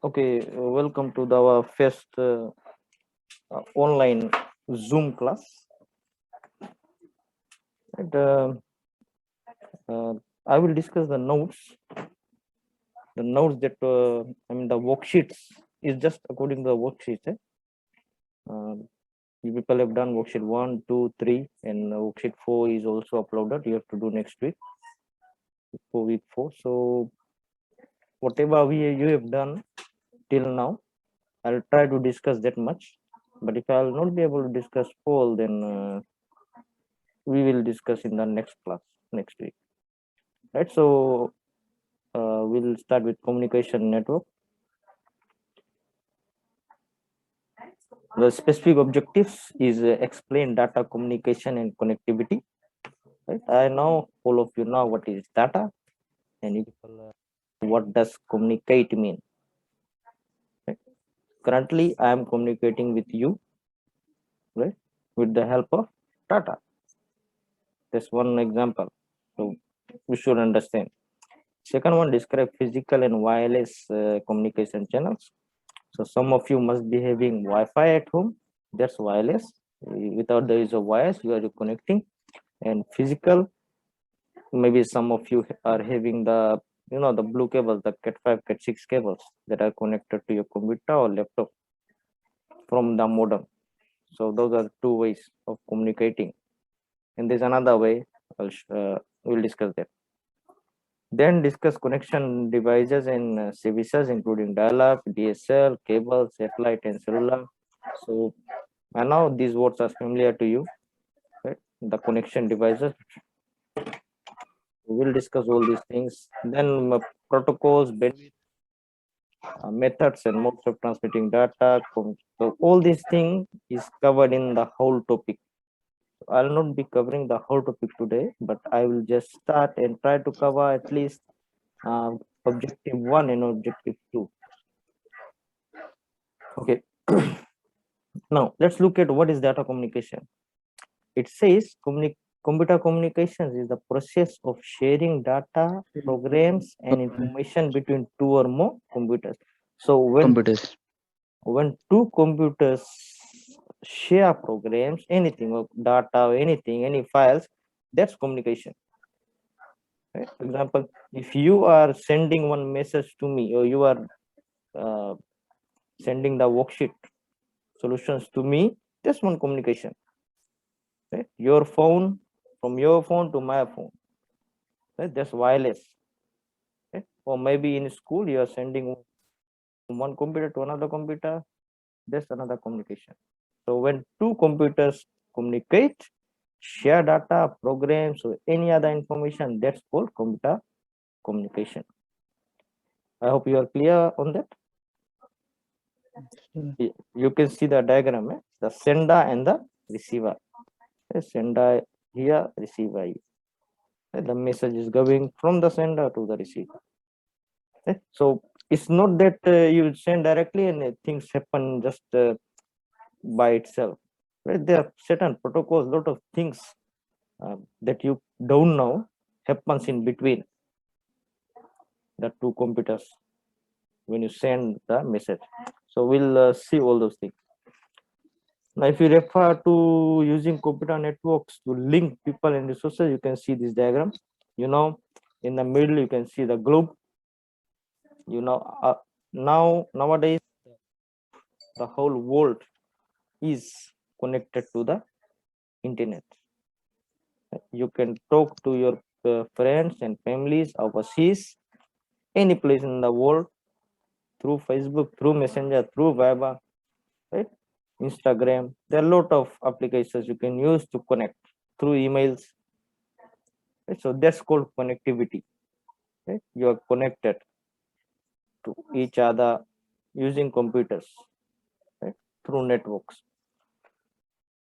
Okay, welcome to our first online Zoom class. And, uh, I will discuss the notes that the worksheets is just according to the worksheets. You people have done worksheet 1, 2, 3, and worksheet 4 is also uploaded. You have to do next week for week 4. So whatever you have done till now, I'll try to discuss that much. But if I'll not be able to discuss all, then we will discuss in the next class next week, right? So we'll start with communication network. The specific objectives is explain data communication and connectivity, right? I know all of you know what is data, and what does communicate mean, right? Currently I am communicating with you, right, with the help of data. That's one example, so we should understand. Second one, describe physical and wireless communication channels. So some of you must be having Wi-Fi at home. That's wireless. Without the use of wires, you are connecting. And physical, maybe some of you are having the blue cables, the Cat5, Cat6 cables that are connected to your computer or laptop from the modem. So those are two ways of communicating. And there's another way. We'll discuss that. Then discuss connection devices and services, including dial-up, DSL, cable, satellite, and cellular. So, and now these words are familiar to you, right? The connection devices. We will discuss all these things. Then protocols, methods, and modes of transmitting data. So all these things is covered in the whole topic. I'll not be covering the whole topic today, but I will just start and try to cover at least objective 1 and objective 2. Okay. Now let's look at what is data communication. It says computer communications is the process of sharing data, programs, and information between two or more computers. So Computers. when two computers share programs, anything or data or anything, any files, that's communication. Right? For example, if you are sending one message to me, or you are uh, sending the worksheet solutions to me, that's one communication. Right? Your phone, from your phone to my phone, right? That's wireless. Right? Or maybe in school you are sending from one computer to another computer, that's another communication. So when two computers communicate, share data, programs, or any other information, that's called computer communication. I hope you are clear on that. You can see the diagram, the sender and the receiver. The sender here, receiver here. The message is going from the sender to the receiver. So it's not that you send directly and things happen just by itself. Right? There are certain protocols, lot of things that you don't know happens in between the two computers when you send the message. So we'll see all those things. Now, if you refer to using computer networks to link people and resources, you can see this diagram. In the middle, you can see the globe. Nowadays, the whole world is connected to the internet. You can talk to your friends and families overseas, any place in the world, through Facebook, through Messenger, through Viber, right? Instagram. There are a lot of applications you can use to connect through emails. Right? So that's called connectivity. Right? You are connected to each other using computers, right? Through networks.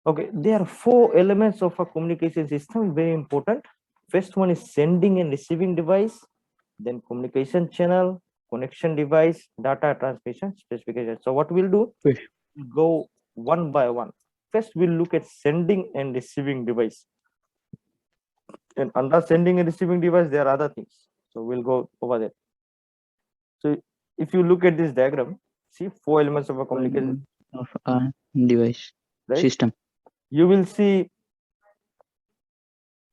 Okay, there are 4 elements of a communication system, very important. First one is sending and receiving device, then communication channel, connection device, data transmission specification. So what we'll do, we'll go one by one. First, we'll look at sending and receiving device. And under sending and receiving device, there are other things. So we'll go over that. So if you look at this diagram, see 4 elements of a communication, of a device right? system. You will see,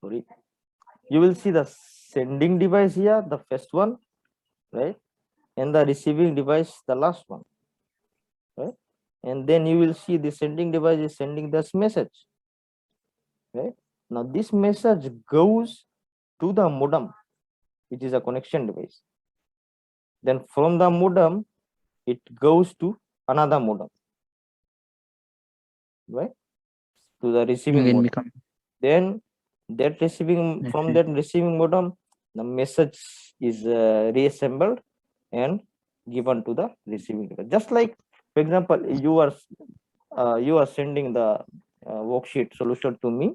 sorry, you will see the sending device here, the first one, right? And the receiving device, the last one, right? And then you will see the sending device is sending this message, right? Now this message goes to the modem, which is a connection device. Then from the modem, it goes to another modem, right? To the receiving Again modem. become Then that receiving, from that receiving modem, the message is reassembled and given to the receiving device. Just like, for example, you are sending the worksheet solution to me,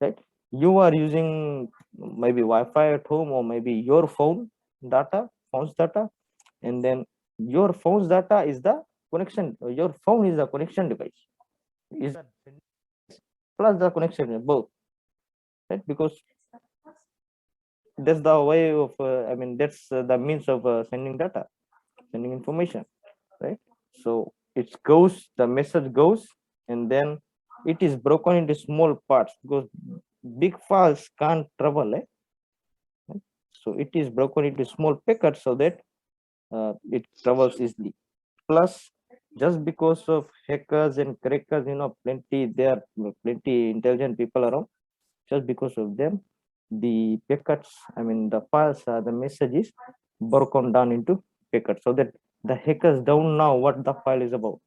right? You are using maybe Wi-Fi at home, or maybe your phone's data, and then your phone's data is the connection. Your phone is the connection device, is plus the connection, both, right? Because that's the way of that's the means of sending data, sending information, right? So it goes, the message goes, and then it is broken into small parts, because big files can't travel, right? So it is broken into small packets so that it travels easily. Plus, just because of hackers and crackers, there are plenty intelligent people around. Just because of them, the packets, the files, the messages broken down into packets, so that the hackers don't know what the file is about.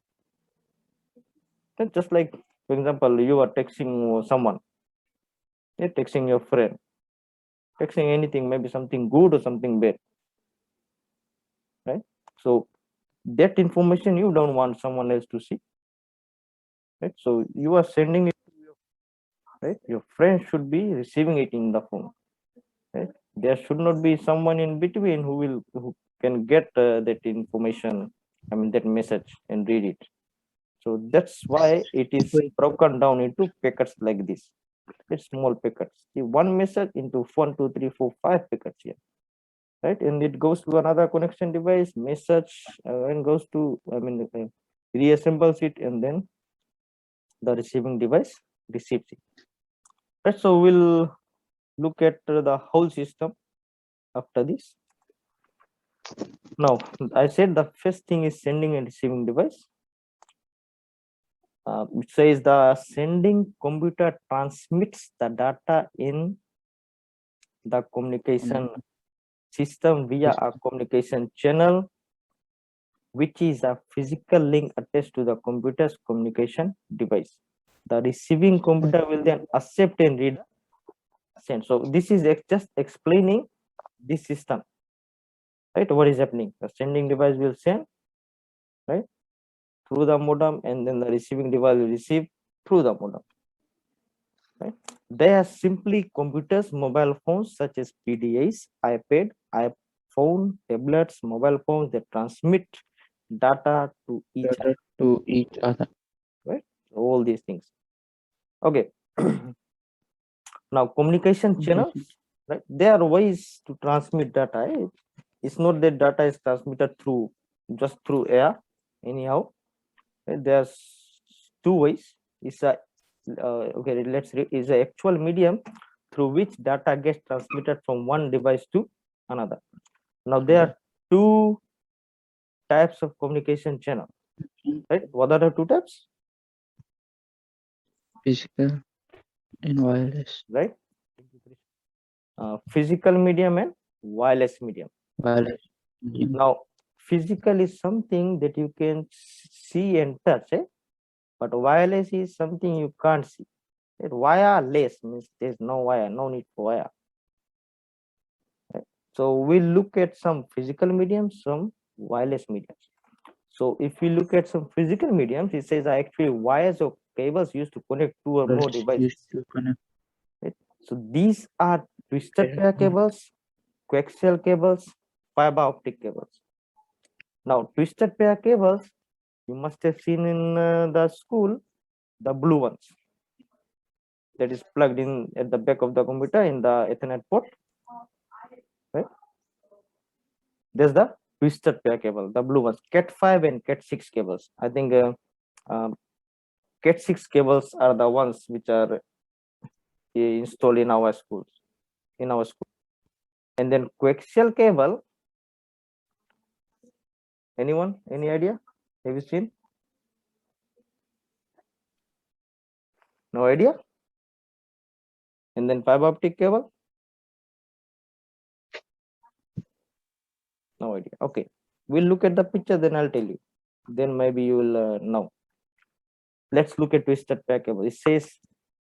That's just like, for example, you are texting someone, you're texting your friend, texting anything, maybe something good or something bad, right? So that information you don't want someone else to see, right? So you are sending it, right? Your friend should be receiving it in the phone, right? There should not be someone in between who can get that information, that message, and read it. So that's why it is broken down into packets like this. It's small packets. See, one message into 1, 2, 3, 4, 5 packets here, right? And it goes to another connection device, message, and goes to, reassembles it, and then the receiving device receives it. Right. So we'll look at the whole system after this. Now, I said the first thing is sending and receiving device. It says the sending computer transmits the data in the communication system via a communication channel, which is a physical link attached to the computer's communication device. The receiving computer will then accept and read, send. So this is just explaining this system, right? What is happening? The sending device will send, right, through the modem, and then the receiving device will receive through the modem, right? They are simply computers, mobile phones such as PDAs, iPad, iPhone, tablets, mobile phones that transmit data to each other, right? All these things. Okay. Now communication channels, right? There are ways to transmit data. It's not that data is transmitted just through air anyhow. Right? There's two ways. It's a okay, let's read. Is the actual medium through which data gets transmitted from one device to another. Now there are two types of communication channel, right? What are the two types? Physical and wireless. Right. Physical medium and wireless medium. Wireless. Now physical is something that you can see and touch, but wireless is something you can't see. Right? Wireless means there's no wire, no need for wire. Right? So we'll look at some physical mediums, some wireless mediums. So if we look at some physical mediums, it says actually wires or cables used to connect two or more devices. Right? So these are twisted pair cables, coaxial cables, fiber optic cables. Now twisted pair cables, you must have seen in the school, the blue ones that is plugged in at the back of the computer in the Ethernet port, right? There's the twisted pair cable, the blue ones, Cat5 and Cat6 cables. I think Cat6 cables are the ones which are installed in our schools, and then coaxial cable. Anyone? Any idea? Have you seen? No idea. And then fiber optic cable. No idea. Okay, we'll look at the picture, then I'll tell you. Then maybe you will know. Let's look at twisted pair cable. It says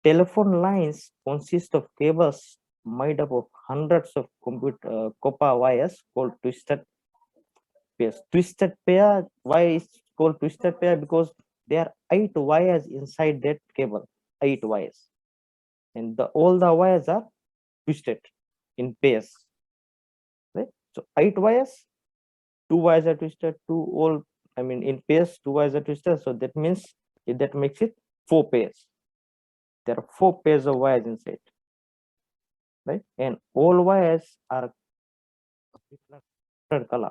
telephone lines consist of cables made up of hundreds of copper wires called twisted pairs. Twisted pair, why is called twisted pair? Because there are 8 wires inside that cable, 8 wires, and all the wires are twisted in pairs, right? So 8 wires, 2 wires are twisted, in pairs 2 wires are twisted, so that means that makes it 4 pairs. There are 4 pairs of wires inside, right? And all wires are different color,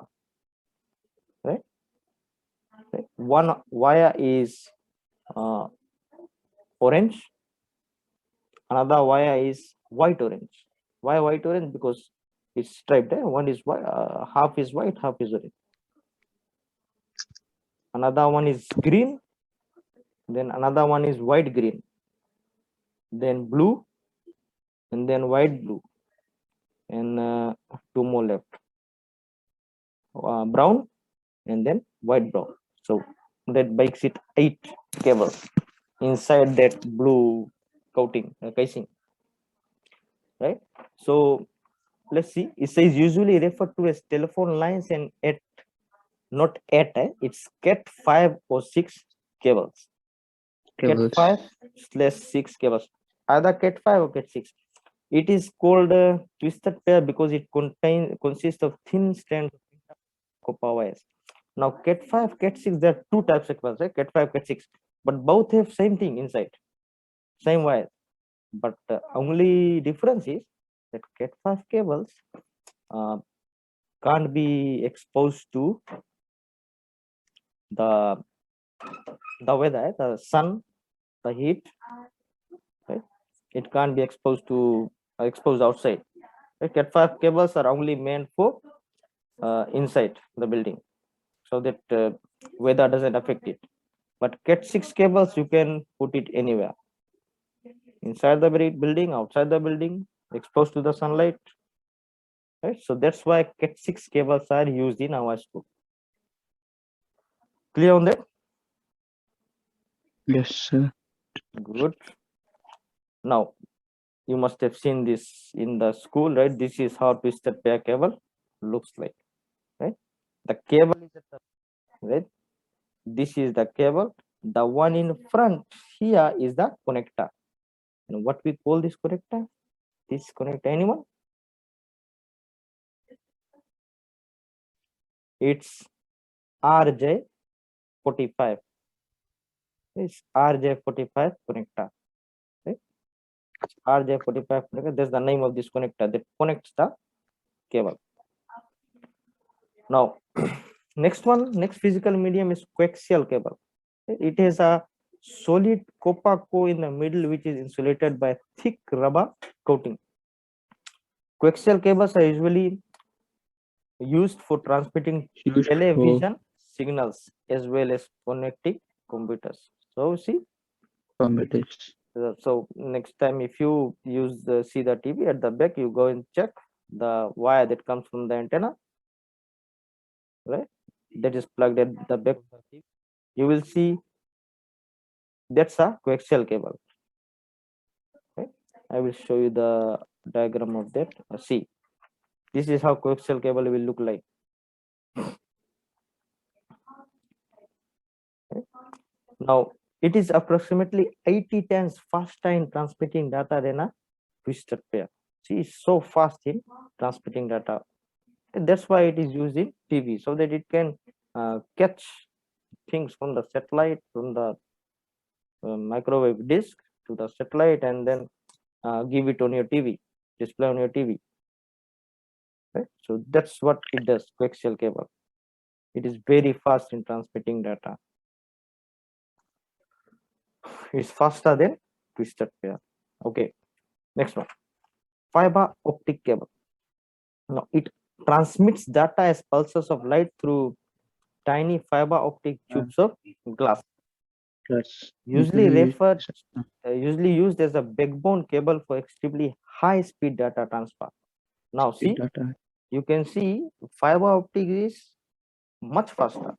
right? One wire is orange, another wire is white orange. Why white orange? Because it's striped. One is white, half is white, half is orange. Another one is green, then another one is white green, then blue, and then white blue, and 2 more left, brown, and then white brown. So that makes it 8 cables inside that blue coating, casing, right? So let's see. It says usually referred to as telephone lines, and at not at it's Cat5 or 6 cables. Cables. Cat5/6 cables, either Cat5 or Cat6. It is called a twisted pair because it consists of thin strands of copper wires. Now Cat5, Cat6, there are 2 types of cables, right? Cat5, Cat6, but both have same thing inside, same wire. But only difference is that Cat5 cables can't be exposed to the weather, the sun, the heat, right? It can't be exposed outside, right? Cat5 cables are only meant for inside the building, so that weather doesn't affect it. But Cat6 cables, you can put it anywhere, inside the building, outside the building, exposed to the sunlight, right? So that's why Cat6 cables are used in our school. Clear on that? Yes, sir. Good. Now you must have seen this in the school, right? This is how twisted pair cable looks like, right? The cable is at the right. This is the cable. The one in front here is the connector. And what we call this connector? This connector, anyone? It's RJ45. It's RJ45 connector. Right? RJ45 connector. That's the name of this connector that connects the cable. Now, next physical medium is coaxial cable. It has a solid copper core in the middle, which is insulated by thick rubber coating. Coaxial cables are usually used for transmitting television signals as well as connecting computers. So see, computers. so next time if you see the TV at the back, you go and check the wire that comes from the antenna, right? That is plugged at the back of the TV. You will see that's a coaxial cable. Okay, I will show you the diagram of that. See, this is how coaxial cable will look like. Okay. Now it is approximately 80 times faster in transmitting data than a twisted pair. See, it's so fast in transmitting data. And that's why it is used in TV, so that it can catch things from the satellite, from the microwave disk to the satellite, and then give it on your TV, display on your TV. Right? So that's what it does, coaxial cable. It is very fast in transmitting data. It's faster than twisted pair. Okay, next one. Fiber optic cable. Now it transmits data as pulses of light through tiny fiber optic tubes of glass. Plus, Usually usually used as a backbone cable for extremely high speed data transfer. Now see, data. you can see fiber optic is much faster.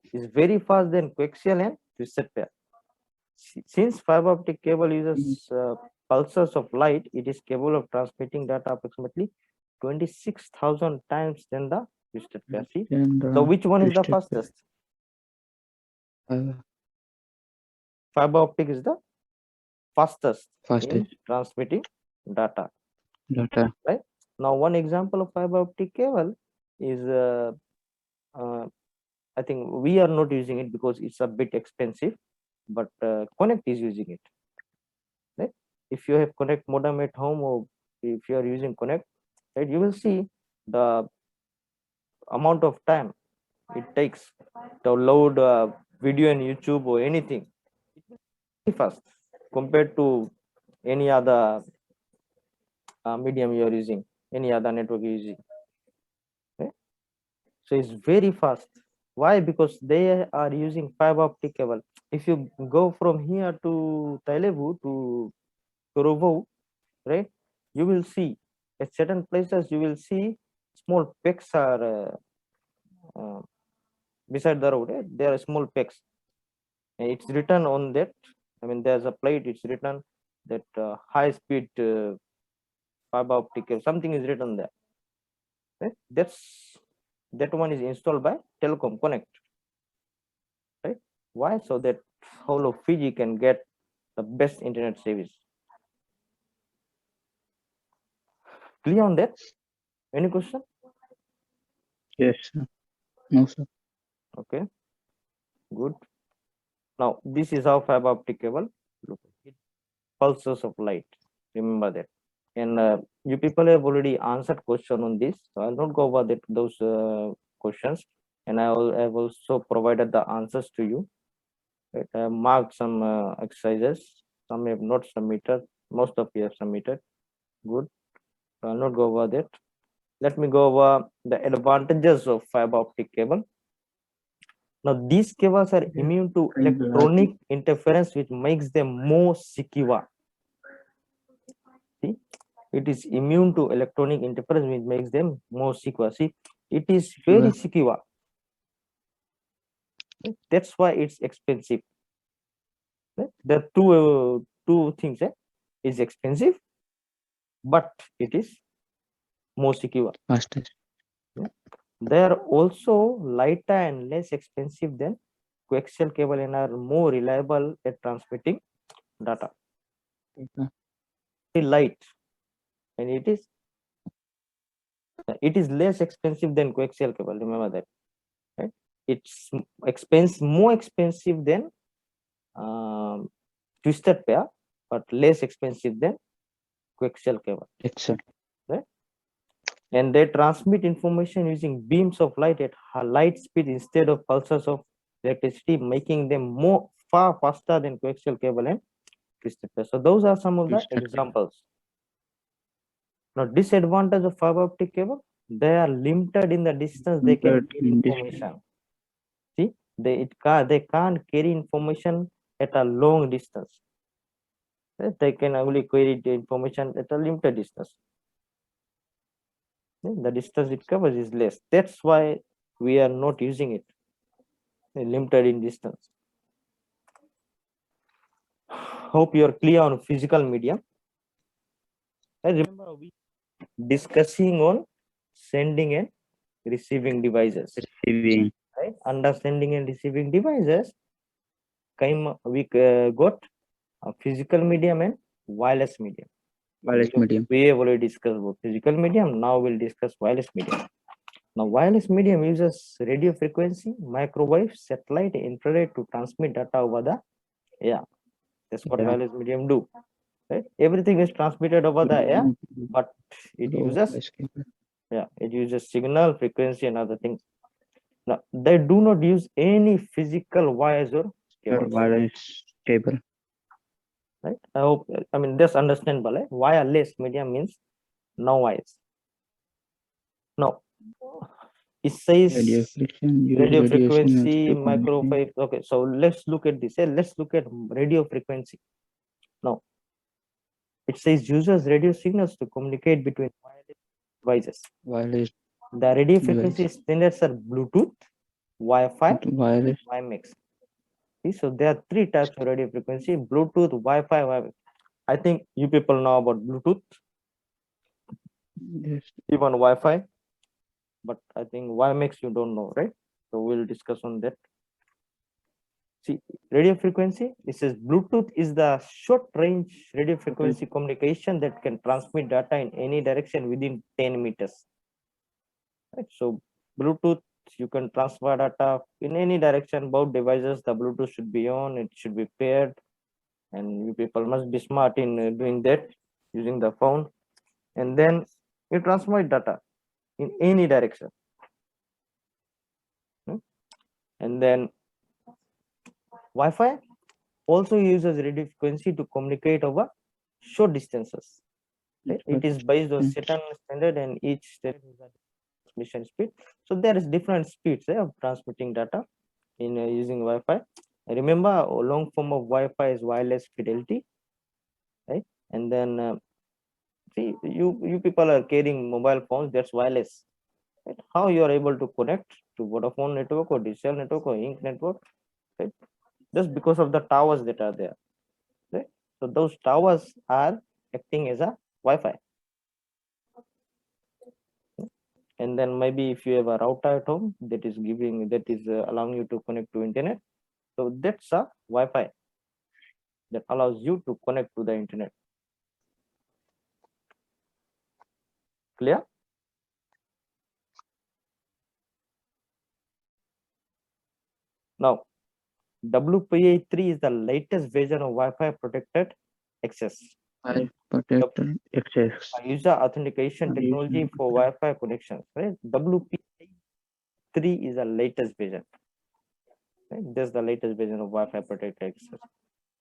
It's very fast than coaxial and twisted pair. Since fiber optic cable uses pulses of light, it is capable of transmitting data approximately 26,000 times than the twisted pair. See? And So which one is the twisted pair. fastest? Fiber optic is the fastest in Fastest transmitting data. data. Right? Now, one example of fiber optic cable is, I think we are not using it because it's a bit expensive, but Connect is using it. Right? If you have Connect modem at home, or if you are using Connect, right, you will see the amount of time it takes to load video on YouTube or anything. It's fast compared to any other medium you are using, any other network you're using. Okay? So it's very fast. Why? Because they are using fiber optic cable. If you go from here to Tailevu to Kurovo, right, you will see at certain places you will see small pecks are beside the road. There are small pecks. And it's written on that. I mean, there's a plate. It's written that high speed fiber optic cable. Something is written there. Right? That one is installed by Telecom Connect. Right? Why? So that whole of Fiji can get the best internet service. Clear on that? Any question? Yes, sir. No, sir. Okay, good. Now this is how fiber optic cable look. Pulses of light. Remember that. And you people have already answered question on this, so I'll not go over those questions. And I have also provided the answers to you. Right? I have marked some exercises. Some have not submitted. Most of you have submitted. Good. So I'll not go over that. Let me go over the advantages of fiber optic cable. Now, these cables are immune to electronic interference, which makes them more secure. See, it is immune to electronic interference, which makes them more secure. See, it is very secure. That's why it's expensive. There are two things. It's expensive, but it is more secure. Fastest. They are also lighter and less expensive than coaxial cable and are more reliable at transmitting data. Very light, and it is less expensive than coaxial cable. Remember that, right? It's more expensive than twisted pair, but less expensive than coaxial cable. Excellent. Right? And they transmit information using beams of light at light speed instead of pulses of electricity, making them far faster than coaxial cable and twisted pair. So those are some of the examples. Now, disadvantage of fiber optic cable: they are limited in the distance they can carry information. See, they can't carry information at a long distance. They can only carry the information at a limited distance. The distance it covers is less. That's why we are not using it. Limited in distance. Hope you are clear on physical medium. I remember we discussing on sending and receiving devices. Receiving. Right? Under sending and receiving devices, we got a physical medium and wireless medium. Wireless medium. We have already discussed about physical medium. Now we'll discuss wireless medium. Now, wireless medium uses radio frequency, microwave, satellite, infrared to transmit data over the air. That's what wireless medium do. Right? Everything is transmitted over the air, but it uses signal, frequency, and other things. Now, they do not use any physical wires or Or cables. wireless cable. Right? I hope, I mean, that's understandable. Eh? Wireless medium means no wires. No, it says Radio frequency, use radio radio signals frequency, to microwave. communicate. Okay, so let's look at this. Let's look at radio frequency. Now, it says uses radio signals to communicate between wireless devices. Wireless The radio device. frequency standards are Bluetooth, Wi-Fi, Wireless. WiMAX. See, so there are three types of radio frequency: Bluetooth, Wi-Fi, WiMAX. I think you people know about Bluetooth, Yes. even Wi-Fi, but I think WiMAX you don't know, right? So we'll discuss on that. See, radio frequency, it says Bluetooth is the short range radio frequency communication that can transmit data in any direction within 10 meters. Right? So Bluetooth, you can transfer data in any direction. Both devices, the Bluetooth should be on, it should be paired, and you people must be smart in doing that using the phone. And then you transmit data in any direction. And then Wi-Fi also uses radio frequency to communicate over short distances. Right? It is based on certain standard, and each standard has a transmission speed. So there is different speeds of transmitting data in using Wi-Fi. Remember, a long form of Wi-Fi is wireless fidelity, right? And then see, you people are carrying mobile phones. That's wireless. Right? How you are able to connect to Vodafone network or Digital network or Inc network? Right? Just because of the towers that are there. Right? So those towers are acting as a Wi-Fi. And then maybe if you have a router at home that is allowing you to connect to internet, so that's a Wi-Fi that allows you to connect to the internet. Clear? Now, WPA3 is the latest version of Wi-Fi protected access. Protected access. User authentication technology for Wi-Fi connections. Right? WPA3 is the latest version. Right? That's the latest version of Wi-Fi protected access.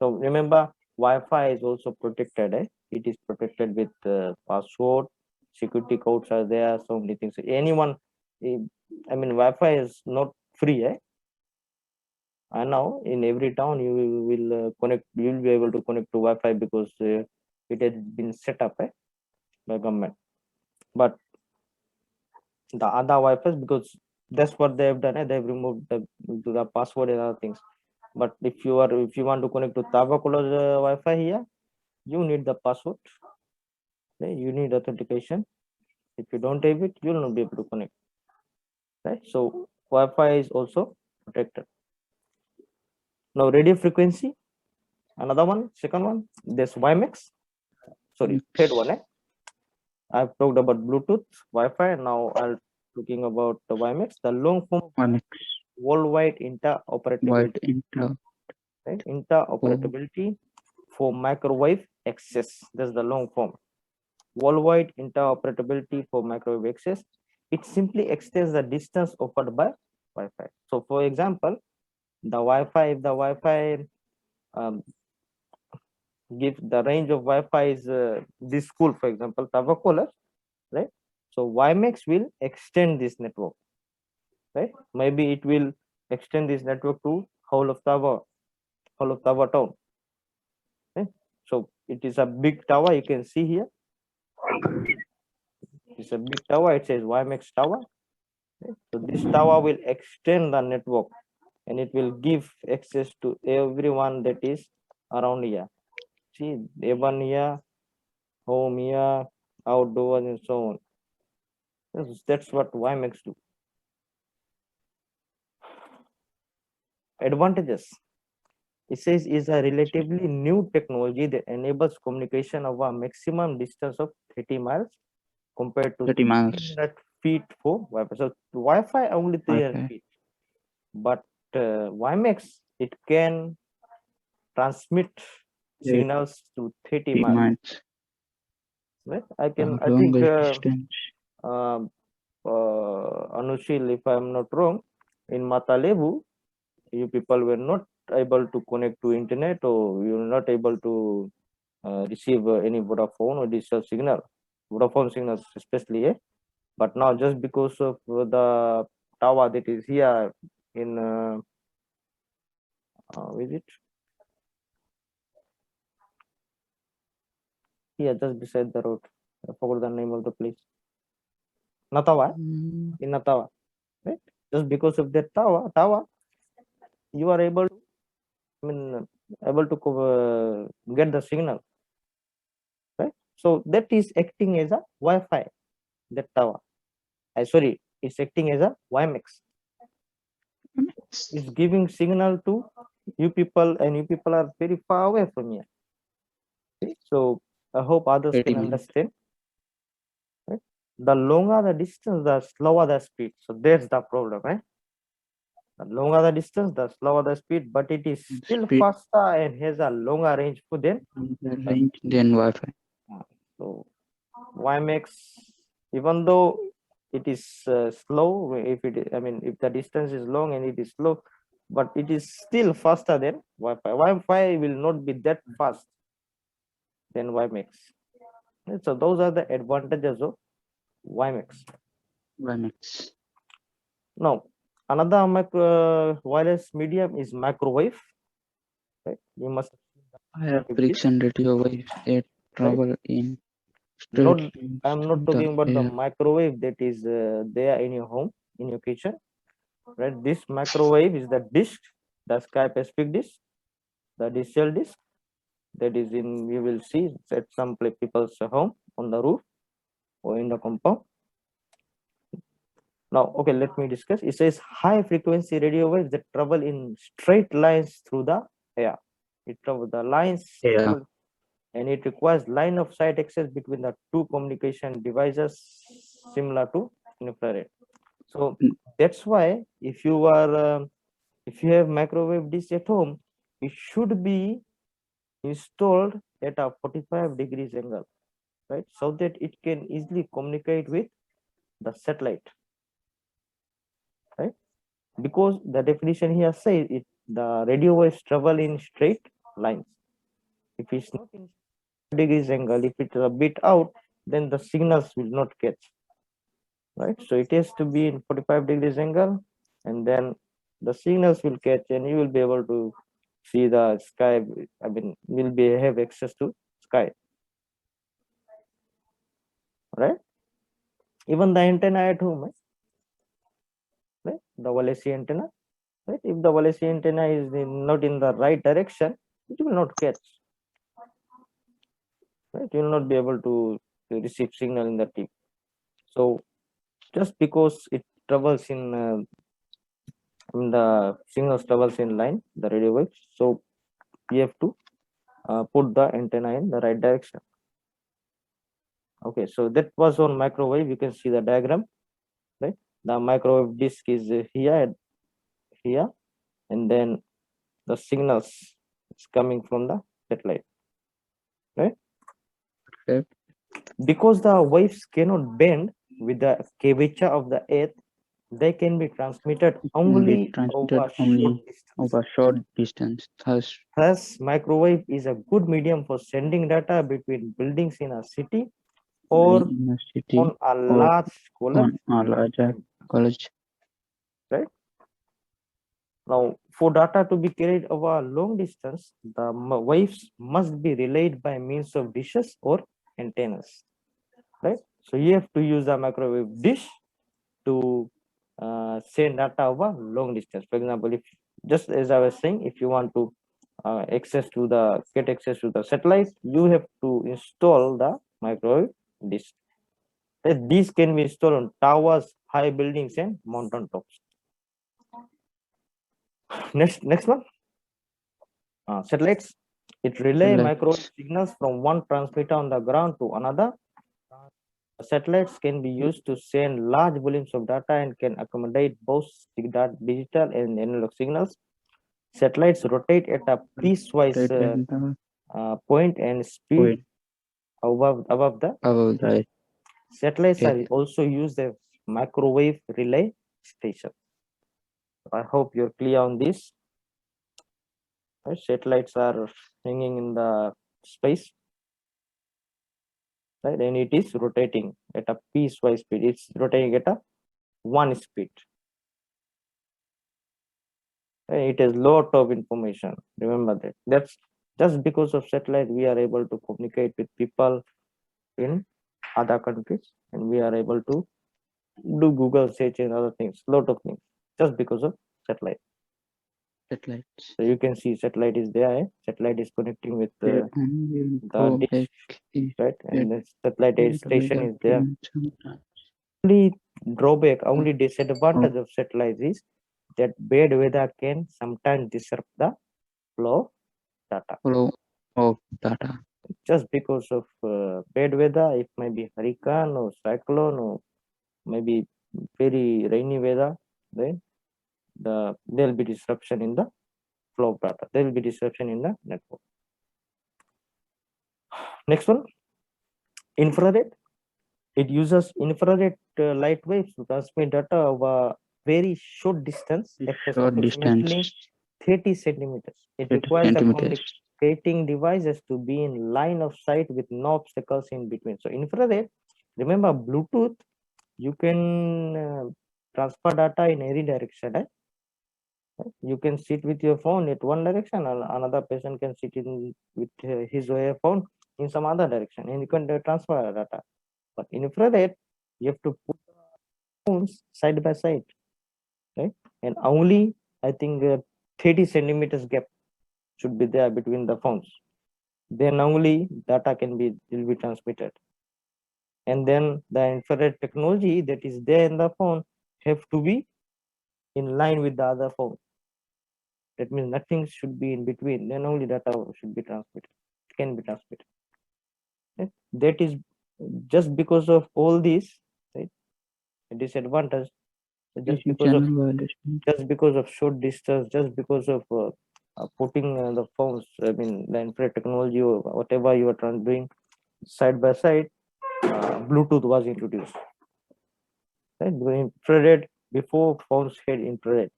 So remember, Wi-Fi is also protected. It is protected with password, security codes are there, so many things. Anyone, I mean, Wi-Fi is not free. And now in every town you will connect. You will be able to connect to Wi-Fi because it has been set up by government. But the other Wi-Fi, because that's what they have done. They've removed the password and other things. But if you want to connect to Tabacolo's Wi-Fi here, you need the password. Okay? You need authentication. If you don't have it, you will not be able to connect. Right? So Wi-Fi is also protected. Now radio frequency, another one, second one. There's WiMAX. Sorry, third one. I've talked about Bluetooth, Wi-Fi. Now I'm talking about the WiMAX, the long form worldwide interoperability. Right? Interoperability for microwave access. That's the long form. Worldwide interoperability for microwave access. It simply extends the distance offered by Wi-Fi. So, for example, the Wi-Fi, if the Wi-Fi give the range of Wi-Fi is this school, for example, Tavakola, right? So WiMAX will extend this network, right? Maybe it will extend this network to whole of Tava town. Okay? So it is a big tower. You can see here. It's a big tower. It says WiMAX tower. Okay? So this tower will extend the network, and it will give access to everyone that is around here. See, everyone here, home here, outdoors, and so on. That's what WiMAX do. Advantages. It says is a relatively new technology that enables communication of a maximum distance of 30 miles compared to 30 miles. 300 feet for Wi-Fi. So Wi-Fi only 300 feet, but WiMAX, it can transmit signals to 30 miles. Right? I think Anushil, if I'm not wrong, in Matalebu, you people were not able to connect to internet, or you were not able to receive any Vodafone or digital signal, Vodafone signals especially. But now, just because of the tower that is here in is it here just beside the road? I forgot the name of the place. Natawa, in Natawa, right? Just because of that tower, you are able to, able to get the signal, right? So that is acting as a Wi-Fi. That tower, sorry, it's acting as a WiMAX. It's giving signal to you people, and you people are very far away from here. Okay? So I hope others can understand. Right? The longer the distance, the slower the speed. So that's the problem, right? The longer the distance, the slower the speed, but it is still faster and has a longer range for them. Range than Wi-Fi. So WiMAX, even though it is slow, if it, if the distance is long and it is slow, but it is still faster than Wi-Fi. Wi-Fi will not be that fast than WiMAX. So those are the advantages of WiMAX. WiMAX. Now, another wireless medium is microwave. Right? You must Higher friction radio waves that travel in not. straight lines I'm not through talking about the air. microwave that is there in your home, in your kitchen. Right? This microwave is the disk, the Sky Pacific disk, the digital disk that is in. You will see at some people's home on the roof or in the compound. Now, okay, let me discuss. It says high frequency radio waves that travel in straight lines through the air. It travels the lines, travel, and it requires line of sight access between the two communication devices, similar to infrared. So that's why if you are if you have microwave dish at home, it should be installed at a 45 degrees angle, right? So that it can easily communicate with the satellite, right? Because the definition here says it, the radio waves travel in straight lines. If it's not in degrees angle, if it's a bit out, then the signals will not catch, right? So it has to be in 45 degrees angle, and then the signals will catch, and you will be able to see the sky. Will be have access to sky, right? Even the antenna at home, right? The Wallace antenna, right? If the Wallace antenna is not in the right direction, it will not catch, right? You will not be able to receive signal in the tip. So just because it travels in the signals travels in line, the radio waves, so you have to put the antenna in the right direction. Okay, so that was on microwave. You can see the diagram, right? The microwave disk is here, and then the signals is coming from the satellite, right? Okay. Because the waves cannot bend with the curvature of the earth, they can be transmitted only over short distance. Thus, microwave is a good medium for sending data between buildings in a city or on a large college. Right? Now, for data to be carried over a long distance, the waves must be relayed by means of dishes or antennas, right? So you have to use a microwave dish to send data over long distance. For example, if just as I was saying, if you want to get access to the satellite, you have to install the microwave dish. These can be installed on towers, high buildings, and mountain tops. Next one. Satellites. It relay microwave signals from one transmitter on the ground to another. Satellites can be used to send large volumes of data and can accommodate both digital and analog signals. Satellites rotate at a piecewise point and speed above the. Satellites are also used as microwave relay stations. I hope you're clear on this. Right? Satellites are hanging in the space, right? And it is rotating at a piecewise speed. It's rotating at a one speed. It has lot of information. Remember that. That's just because of satellite we are able to communicate with people in other countries, and we are able to do Google search and other things, lot of things, just because of satellite. Satellites. So you can see satellite is there. Satellite is connecting with Their only the dish, is right? And the satellite that station weather is there. sometimes. Only drawback, only disadvantage of satellite is that bad weather can sometimes disrupt the flow of data. Flow of data. Just because of bad weather, it might be hurricane or cyclone or maybe very rainy weather, then there'll be disruption in the flow of data. There will be disruption in the network. Next one, infrared. It uses infrared light waves to transmit data over very short distance, across Short approximately distance. 30 centimeters. It 30 requires the centimeters. communicating devices to be in line of sight with no obstacles in between. So infrared, remember Bluetooth, you can transfer data in any direction. Right? You can sit with your phone at one direction, and another person can sit in with his or her phone in some other direction, and you can transfer data. But infrared, you have to put phones side by side, right? And only I think 30 centimeters gap should be there between the phones. Then only data will be transmitted. And then the infrared technology that is there in the phone have to be in line with the other phone. That means nothing should be in between. Then only data should be transmitted. It can be transmitted. Right? That is just because of all this, right? Disadvantage. Just because of short distance, just because of putting the phones, I mean the infrared technology or whatever you are doing side by side, Bluetooth was introduced. Right? The infrared, before phones had infrared,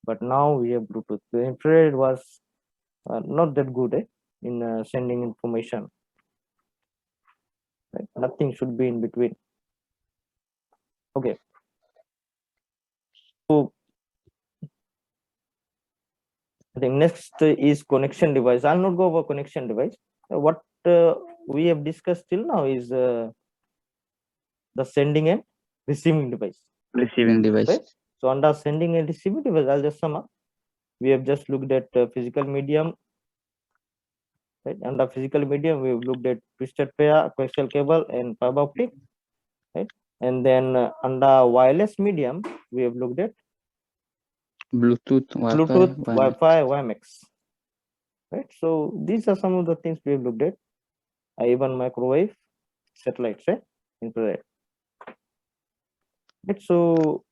but now we have Bluetooth. The infrared was not that good in sending information. Right? Nothing should be in between. Okay. So I think next is connection device. I'll not go over connection device. What we have discussed till now is the sending and receiving device. Receiving device. Right? So under sending and receiving device, I'll just sum up. We have just looked at physical medium. Right? Under physical medium, we've looked at twisted pair, coaxial cable, and fiber optic. Right? And then under wireless medium, we have looked at Bluetooth, Wi-Fi, WiMAX. Right? So these are some of the things we have looked at. Even microwave, satellites, infrared. Right? So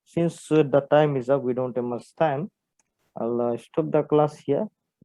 since the time is up, we don't have much time. I'll stop the class here.